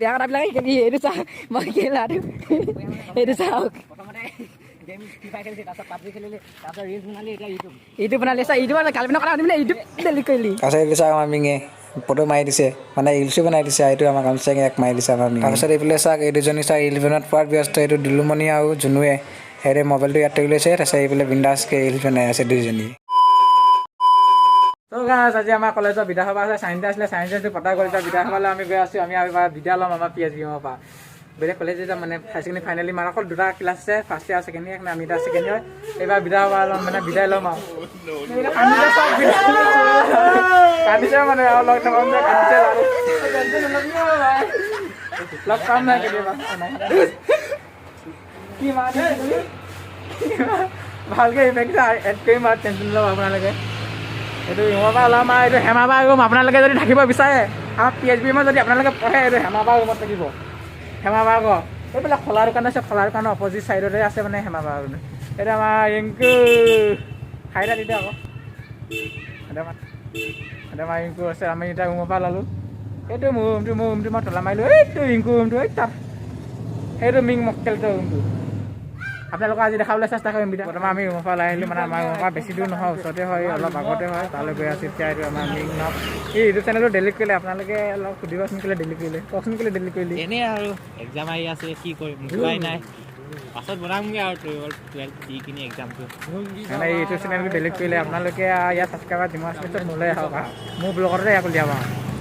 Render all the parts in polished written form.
বেয়া কথাবিলাক শিকাবি এইটো চা মই খেলাটো এইটো চাওক ইউটিউব বনালি চা ইউটিউব গাৰ্লফ্ৰেণ্ডৰ কথা শুনিবলৈ ইউটিউব ডেলিট কৰিলি তাৰপিছত এইটো চাওক আমাৰ মিঙে ফটো মাৰি দিছে মানে ৰিলচো বনাই দিছে এইটো আমাৰ গামোচা এক মাৰি দিছে আমাৰ মিঙে তাৰপিছত এইফালে চাওক এই দুজনী চাওক 11ত পোৱাত ব্যস্ত এইটো দুলুমণি আৰু জুনুৱে সিহঁতে মোবাইলটো ইয়াত থৈ লৈছে তাৰপিছত এইফালে বিন্দাছকৈ ৰিলচ বনাই আছে দুইজনী ত' গাছ আজি আমাৰ কলেজৰ বিধানসভা আছে চাইন্স আছিলে চাইন্সটো পতা কলেজৰ বিধানসভালৈ আমি গৈ আছোঁ আমি বিদ্যা ল'ম আমাৰ PHB পৰা বেলেগ কলেজ যাম মানে হাই ছেকেণ্ডেৰী ফাইনেলি আমাৰ অকল দুটা ক্লাছ আছে ফাৰ্ষ্ট ইয়াৰ ছেকেণ্ড ইয়াৰ আমি এটা ছেকেণ্ড ইয়াৰ এইবাৰ বিধানসভা ল'ম মানে বিদায় ল'ম আৰু কান্দিছে মানে আৰু লগ নাপাম যে কান্দিছে লগ পাম নাই কেতিয়াবা কি মানে ভালকৈ ইফেক্ট এড কৰিম আৰু টেনশ্যন ল'ব আপোনালোকে এইটো ৰুমৰ পৰা ওলাম আৰু এইটো হেমাবাৰ ৰুম আপোনালোকে যদি থাকিব বিচাৰে আমাৰ PHB ৰুমত যদি আপোনালোকে পঢ়ে এইটো হেমাবাৰ ৰুমত থাকিব হেমাবাৰ ঘৰ এইবিলাক খোলা দোকান আছে খোলা দোকানৰ অপজিট চাইডতে আছে মানে হেমাবাৰ ৰুম এইটো আমাৰ ৰিংকু খাইদা দিলে আকৌ সেইটো আমাৰ ৰিংকু আছে আমি এতিয়া ৰুমৰ পৰা ল'লোঁ এইটো মোৰ ৰুমটো মই তলা মাৰিলোঁ এইটো ৰিংকু ৰুমটো এই তাত সেইটো মিং মক্কেলটো ৰুমটো আপোনালোকক আজি দেখাবলৈ চেষ্টা কৰিম বিদ্যা বৰ্তমান আমি ৰুমৰ পৰা ওলাই আহিলোঁ মানে আমাৰ ৰুমৰ পৰা বেছি দূৰ নহয় ওচৰতে হয় অলপ আগতে হয় তালৈ গৈ আছোঁ এতিয়া এইটো আমাৰ মিং নক এই ইউটিউব চেনেলটো ডিলিট কৰিলে আপোনালোকে অলপ সুধিবচোন কেলৈ ডিলিট কৰিলে কওকচোন কেলৈ ডিলিট কৰিলে এনেই আৰু এক্সাম আহি আছে কি কৰিম মোবাইল নাই পাছত বনামগৈ আৰু 12 দি কিনি এক্সামটো মানে এই ইউটিউব চেনেলটো ডিলিট কৰিলে আপোনালোকে ইয়াত ছাবস্ক্ৰাইবাৰ যিমান পিছত মোলৈ আহক মোৰ ব্লগতে ইয়াক উলিয়াব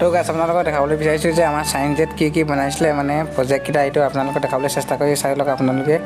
তো গাছ আপোনালোকক দেখাবলৈ বিচাৰিছোঁ যে আমাৰ চাইন্সত কি বনাইছিলে মানে প্ৰজেক্টকেইটা এইটো আপোনালোকক দেখাবলৈ চেষ্টা কৰি চাই লওক আপোনালোকে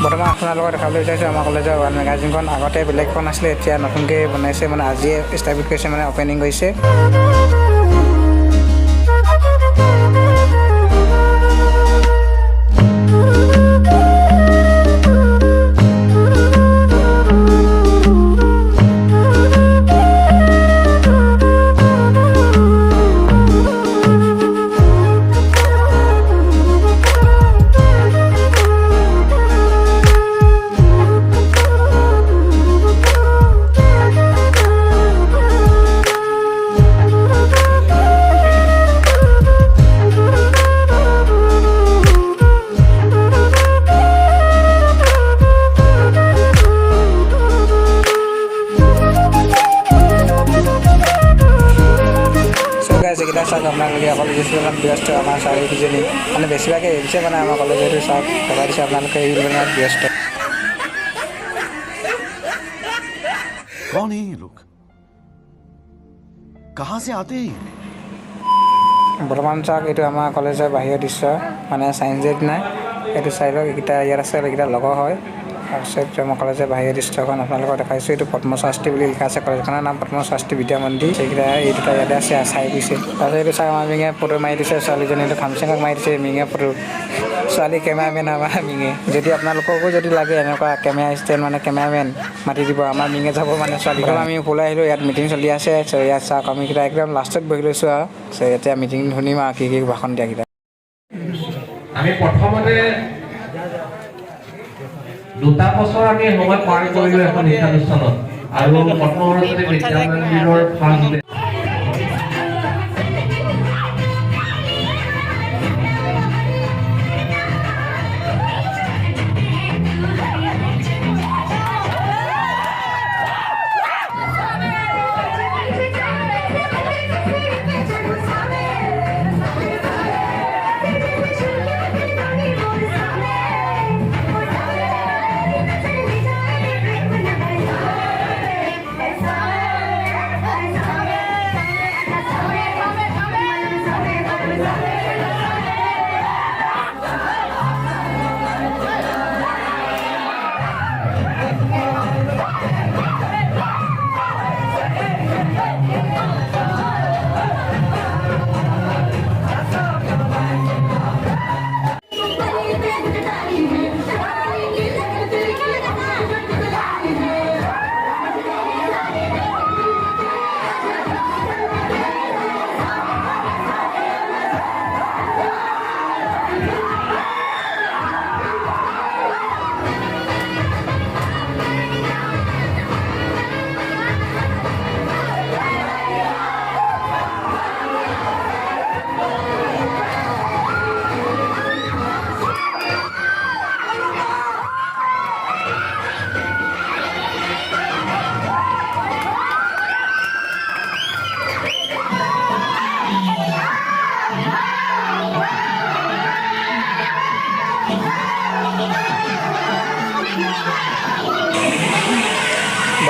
বৰ্তমান আপোনালোকক দেখাবলৈ বিচাৰিছোঁ আমাৰ কলেজৰ ৱাল মেগাজিনখন আগতে বেলেগ এখন আছিলে এতিয়া নতুনকৈ বনাইছে মানে আজিয়ে ষ্টাৰ্ট কৰিছে মানে অপেনিং কৰিছে এইকেইটা চাওক আপোনালোকে অকল ৰিলচত ব্যস্ত আমাৰ চাৰিকেইজনী মানে বেছিভাগে ৰিলছে বনাই আমাৰ কলেজতো চাওক লগাই দিছে আপোনালোকে ৰিল বনোৱাত ব্যস্ত कौन है ये लोग कहाँ से आते हैं বৰ্তমান চাওক এইটো আমাৰ কলেজৰ বাহিৰৰ দৃশ্য মানে চাইন্স ডেট নাই এইটো চাই লওক এইকেইটা ইয়াত আছে এইকেইটা লগৰ হয় তাৰপিছত আমাৰ কলেজৰ বাহিৰৰ দৃশ্যখন আপোনালোকক দেখাইছোঁ এইটো পদ্মশাস্ত্ৰী বুলি লিখা আছে কলেজখনৰ নাম পদ্মশাস্ত্ৰী বিদ্যা মন্দিৰ সেইকেইটা এই দুটা ইয়াতে আছে চাই গৈছে তাৰপিছত এইটো চাওক আমাৰ মিঙে ফটো মাৰি দিছে ছোৱালীজনী এইটো খামচেঙক মাৰি দিছে মিঙে ফটো ছোৱালী কেমেৰামেন আমাৰ মিঙে যদি আপোনালোককো যদি লাগে এনেকুৱা কেমেৰা ষ্টেণ্ড মানে কেমেৰামেন মাতি দিব আমাৰ মিঙে যাব মানে ছোৱালীখন আমি ওলাই আহিলোঁ ইয়াত মিটিং চলি আছে ইয়াত চাওক আমিকেইটা একদম লাষ্টত বহি লৈছোঁ আৰু এতিয়া মিটিং শুনিম আৰু কি ভাষণ দিয়াকেইটা আমি প্ৰথমতে 2 বছৰ আমি সময় পাৰ কৰিলোঁ এখন শিক্ষানুষ্ঠানত আৰু পদ্ম সৰস্বতী বিদ্যা মন্দিৰৰ ফাৰ্ষ্ট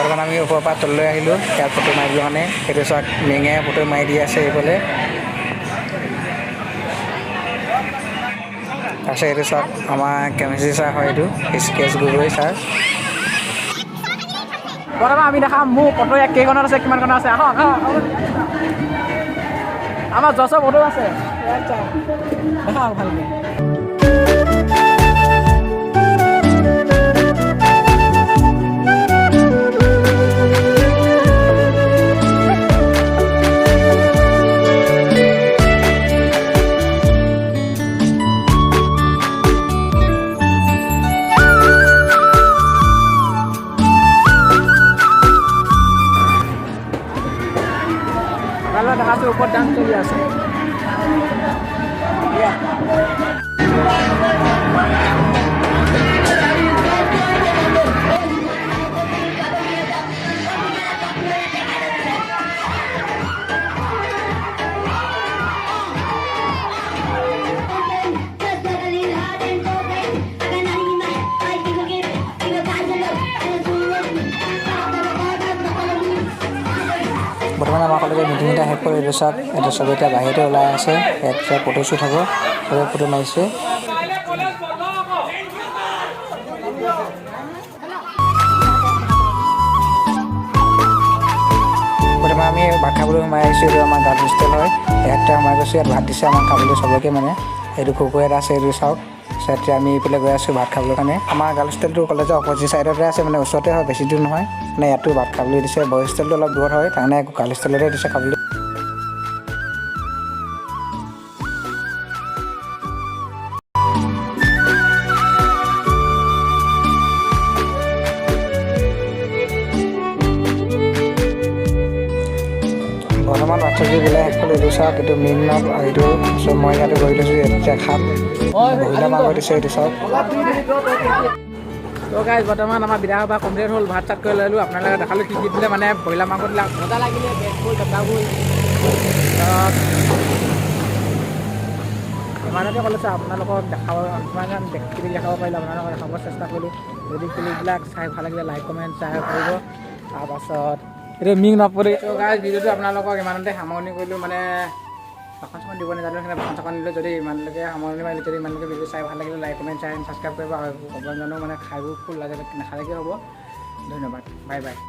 বৰ্তমান আমি ওপৰৰ পৰা তললৈ আহিলোঁ ইয়াত ফটো মাৰিবৰ কাৰণে সেইটো চাওক মেঙে ফটো মাৰি দি আছে এইফালে তাৰপিছত এইটো চাওক আমাৰ কেমেষ্ট্ৰি ছাৰ হয় এইটো স্কেচ গগৈ ছাৰ বৰ্তমান আমি দেখাম মোৰ ফটো ইয়াত কেইখনত আছে কিমানখনত আছে আহক আমাৰ যশৰ ফটো আছে দেখাওক ভালকৈ দেখাছোঁ ওপৰত ডান্স চলি আছে বৰ্তমান আমাৰ কলেজৰ মিটিং এটা শেষ কৰি এইটো চাওক এইটো চবে এতিয়া বাহিৰতে ওলাই আছে ইয়াত ফটো শ্বুট হ'ব চবে ফটো মাৰিছে বৰ্তমান আমি ভাত খাবলৈ সোমাই আহিছোঁ এইটো আমাৰ গাৰ্লছ হোষ্টেল হয় ইয়াতে সোমাই গৈছোঁ ইয়াত ভাত দিছে আমাক খাবলৈ চবকে মানে এইটো কুকুৰ এটা আছে এইটো চাওক এতিয়া আমি এইফালে গৈ আছোঁ ভাত খাবলৈ কাৰণে আমাৰ গাৰ্লছ হোষ্টেলটো কলেজৰ অপজিট ছাইডতে আছে মানে ওচৰতে হয় বেছি দূৰ নহয় মানে ইয়াতো ভাত খাবলৈ দিছে বইজ হোষ্টেলটো অলপ দূৰত হয় তাৰমানে গাৰ্লছ হোষ্টেলতে দিছে খাবলৈ বৰ্তমান ভাত চব্জি বিলাক শেষ কৰি এইটো চাওক এইটো মেইন নাম এইটো চব মই ইয়াতে গৈ লৈছোঁ এতিয়া খাম বহিলা মাংস দিছে এইটো চাওক তো গাইজ বৰ্তমান আমাৰ বিদায় সভা কমপ্লিট হ'ল ভাত চাত কৰি ল'লোঁ আপোনালোকে দেখালোঁ কি দিলে মানে বইলা মাংস দিলে মজা লাগিলে বেগবোৰ টকাবোৰ ইমানতে ক'লৈছে আপোনালোকক দেখাব কিমান ক্লিপ দেখাব পাৰিলোঁ আপোনালোকক দেখাব চেষ্টা কৰিলোঁ যদি ক্লিপবিলাক চাই ভাল লাগিলে লাইক কমেণ্ট শ্বেয়াৰ কৰিব তাৰপাছত এইটো মিং নপৰে তো গাইজ ভিডিঅ'টো আপোনালোকক ইমানতে সামৰণি কৰিলোঁ মানে বাকন চাকন দিব নাজানো সেইকাৰণে বাকন চাকন দিলোঁ যদি ইমানলৈকে সামৰণি মাৰিলোঁ যদি ইমানলৈকে ভিডিঅ' চাই ভাল লাগিলে লাইক কমেণ্ট শ্বেয়াৰ ছাবস্ক্ৰাইব কৰিব আৰু ক'ব জানো মানে খাইবোৰ ফুল লাগে নাখালেকৈ হ'ব ধন্যবাদ বাই বাই